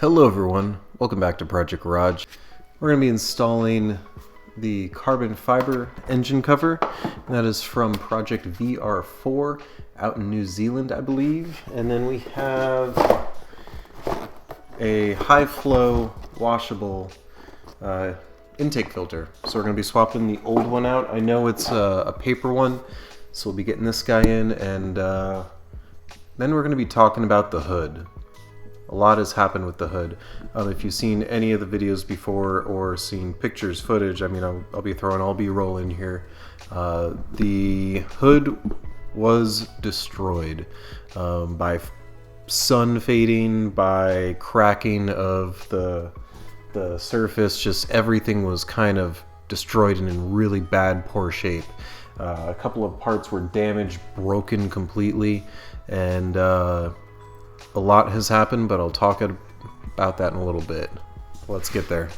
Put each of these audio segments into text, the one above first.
Hello everyone, welcome back to Project Garage. We're going to be installing the carbon fiber engine cover. That is from Project VR4 out in New Zealand, I believe. And then we have a high flow washable intake filter. So we're going to be swapping the old one out. I know it's a paper one, so we'll be getting this guy in, and then we're going to be talking about the hood. A lot has happened with the hood. If you've seen any of the videos before or seen pictures, footage, I mean, I'll be throwing all B-roll in here. The hood was destroyed by sun fading, by cracking of the surface. Just everything was kind of destroyed and in really bad, poor shape. A couple of parts were damaged, broken completely, and a lot has happened, but I'll talk about that in a little bit. Let's get there.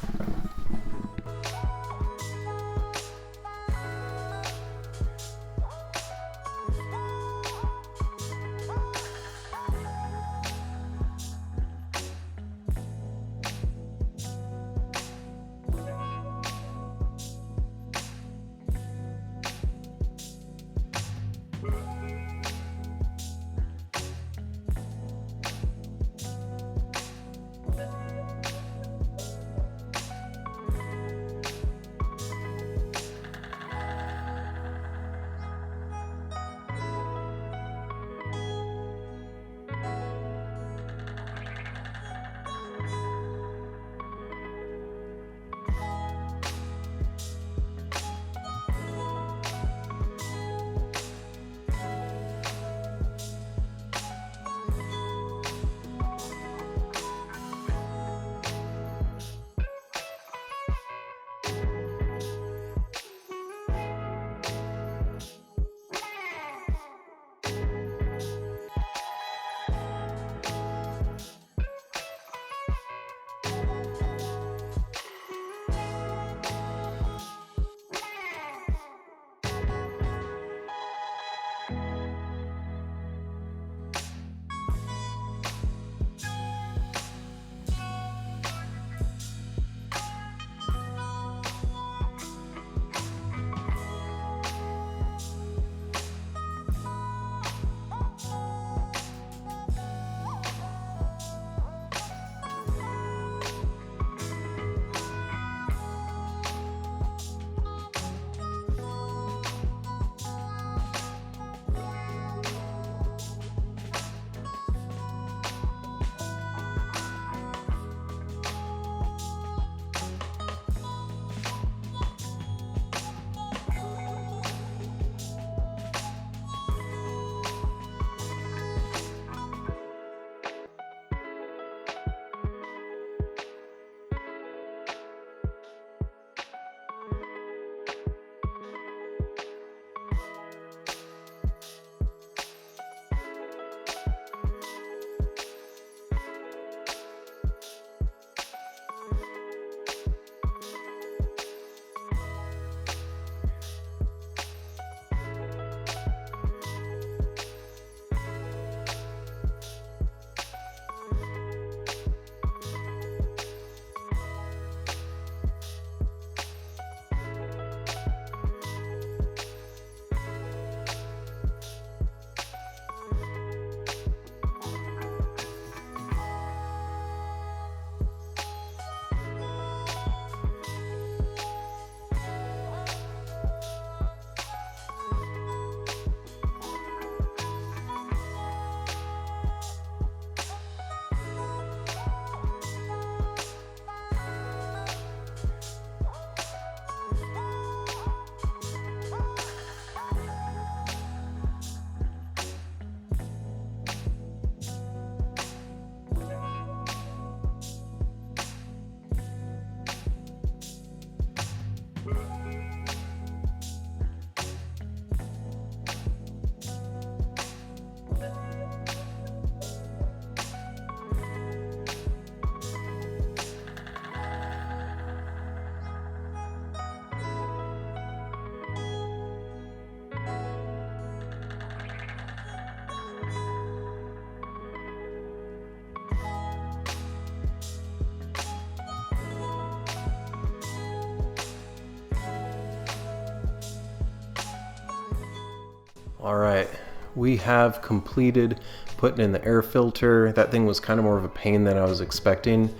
All right, we have completed putting in the air filter. That thing was kind of more of a pain than I was expecting.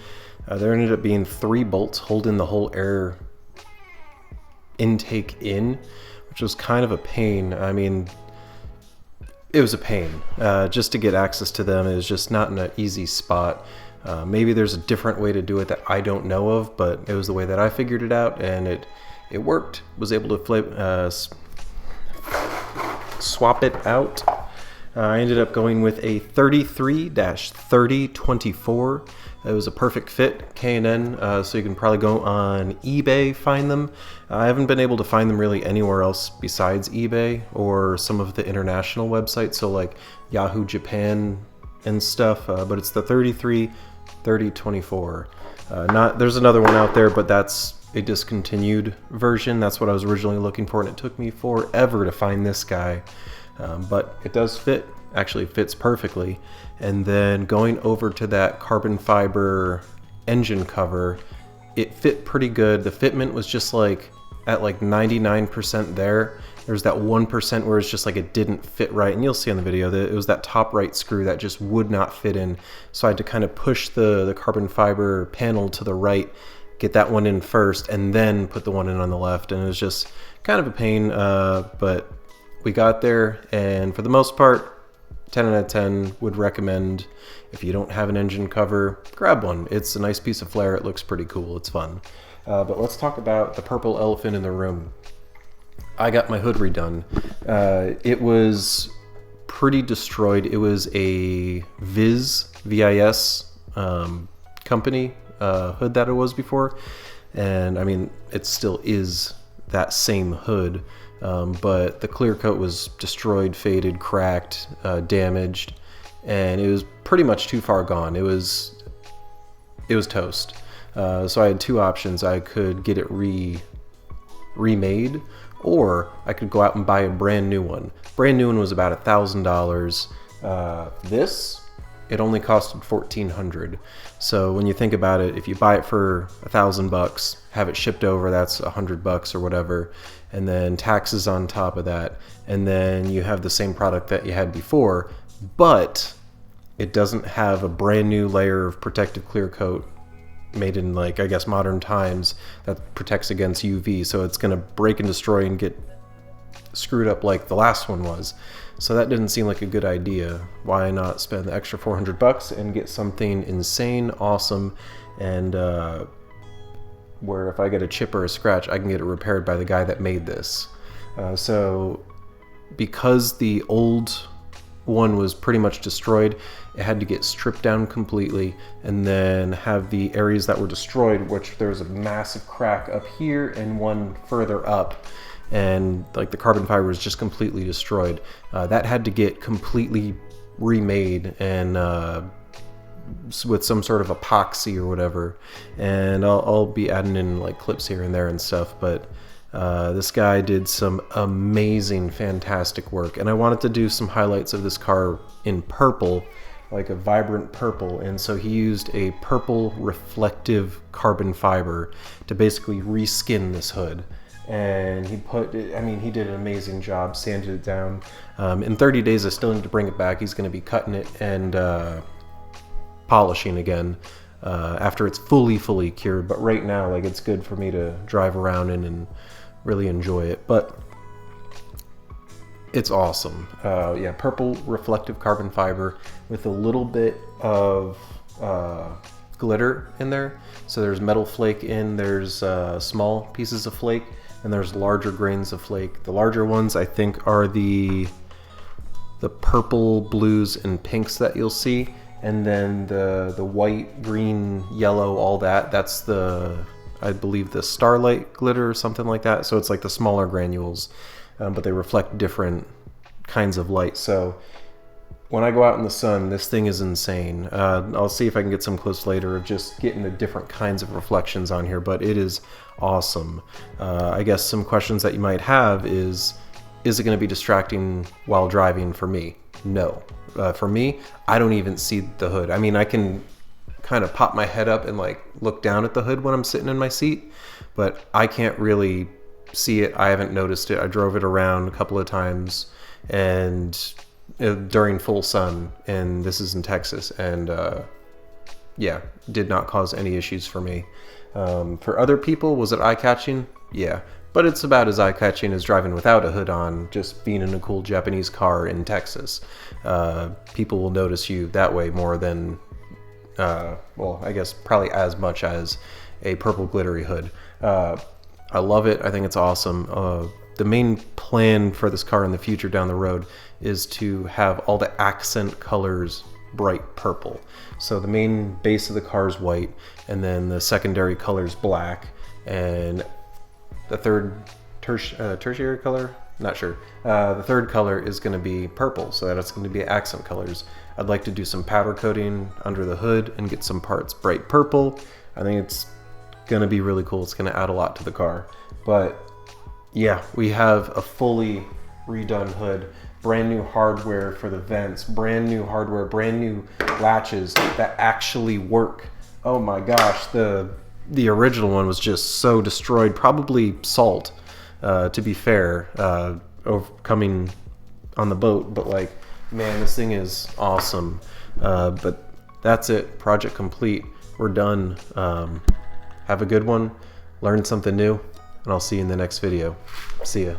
There ended up being 3 bolts holding the whole air intake in, which was kind of a pain. I mean, it was a pain. Just to get access to them, it was just not in an easy spot. Maybe there's a different way to do it that I don't know of, but it was the way that I figured it out, and it worked. Was able to swap it out. I ended up going with a 33-3024. It was a perfect fit, K&N, so you can probably go on eBay, find them. I haven't been able to find them really anywhere else besides eBay or some of the international websites, so like Yahoo Japan and stuff, but it's the 33-3024. There's another one out there, but that's a discontinued version. That's what I was originally looking for, and it took me forever to find this guy. But it does fit. Actually, it fits perfectly. And then going over to that carbon fiber engine cover, it fit pretty good. The fitment was just like at like 99% there. There's that 1% where it's just like it didn't fit right, and you'll see on the video that it was that top right screw that just would not fit in. So I had to kind of push the carbon fiber panel to the right, get that one in first, and then put the one in on the left, and it was just kind of a pain, but we got there, and for the most part, 10 out of 10 would recommend. If you don't have an engine cover, grab one. It's a nice piece of flair. It looks pretty cool. It's fun. But let's talk about the purple elephant in the room. I got my hood redone. It was pretty destroyed. It was a VIS company hood that it was before, and I mean it still is that same hood, but the clear coat was destroyed, faded, cracked, damaged, and it was pretty much too far gone. It was toast. So I had 2 options. I could get it remade, or I could go out and buy a brand new one. Brand new one was about $1,000. This, it only costed $1,400. So when you think about it, if you buy it for $1,000, have it shipped over, that's $100 or whatever, and then taxes on top of that, and then you have the same product that you had before, but it doesn't have a brand new layer of protective clear coat made in, like, I guess modern times that protects against UV, so it's going to break and destroy and get screwed up like the last one was. So that didn't seem like a good idea. Why not spend the extra $400 and get something insane, awesome, and where if I get a chip or a scratch, I can get it repaired by the guy that made this. So because the old one was pretty much destroyed, it had to get stripped down completely, and then have the areas that were destroyed, which there was a massive crack up here and one further up, and like the carbon fiber was just completely destroyed. That had to get completely remade, and with some sort of epoxy or whatever, and I'll be adding in like clips here and there and stuff, but this guy did some amazing, fantastic work, and I wanted to do some highlights of this car in purple, like a vibrant purple, and so he used a purple reflective carbon fiber to basically reskin this hood. And he did an amazing job, sanded it down. In 30 days, I still need to bring it back. He's going to be cutting it and polishing again after it's fully cured. But right now, like, it's good for me to drive around in and really enjoy it. But it's awesome. Yeah, purple reflective carbon fiber with a little bit of glitter in there. So there's metal flake there's small pieces of flake, and there's larger grains of flake. The larger ones, I think, are the purple, blues, and pinks that you'll see, and then the white, green, yellow, all that's I believe the starlight glitter or something like that. So it's like the smaller granules, but they reflect different kinds of light. So when I go out in the sun, this thing is insane. I'll see if I can get some clips later of just getting the different kinds of reflections on here, but it is awesome. I guess some questions that you might have is it going to be distracting while driving for me? No. For me, I don't even see the hood. I mean, I can kind of pop my head up and like look down at the hood when I'm sitting in my seat, but I can't really see it. I haven't noticed it. I drove it around a couple of times, and during full sun, and this is in Texas, and yeah, did not cause any issues for me. For other people, was it eye-catching? Yeah, but it's about as eye-catching as driving without a hood on, just being in a cool Japanese car in Texas. People will notice you that way more than, well, I guess probably as much as a purple glittery hood. I love it. I think it's awesome. The main plan for this car in the future down the road is to have all the accent colors bright purple. So the main base of the car is white, and then the secondary color is black, and the third tertiary color, not sure. The third color is going to be purple, so that's going to be accent colors. I'd like to do some powder coating under the hood and get some parts bright purple. I think it's going to be really cool. It's going to add a lot to the car. But yeah, we have a fully redone hood, brand new hardware for the vents, brand new hardware, brand new latches that actually work. Oh my gosh, the original one was just so destroyed, probably salt, to be fair, coming on the boat, but like, man, this thing is awesome. But that's it, project complete, we're done. Have a good one, learn something new, and I'll see you in the next video. See ya.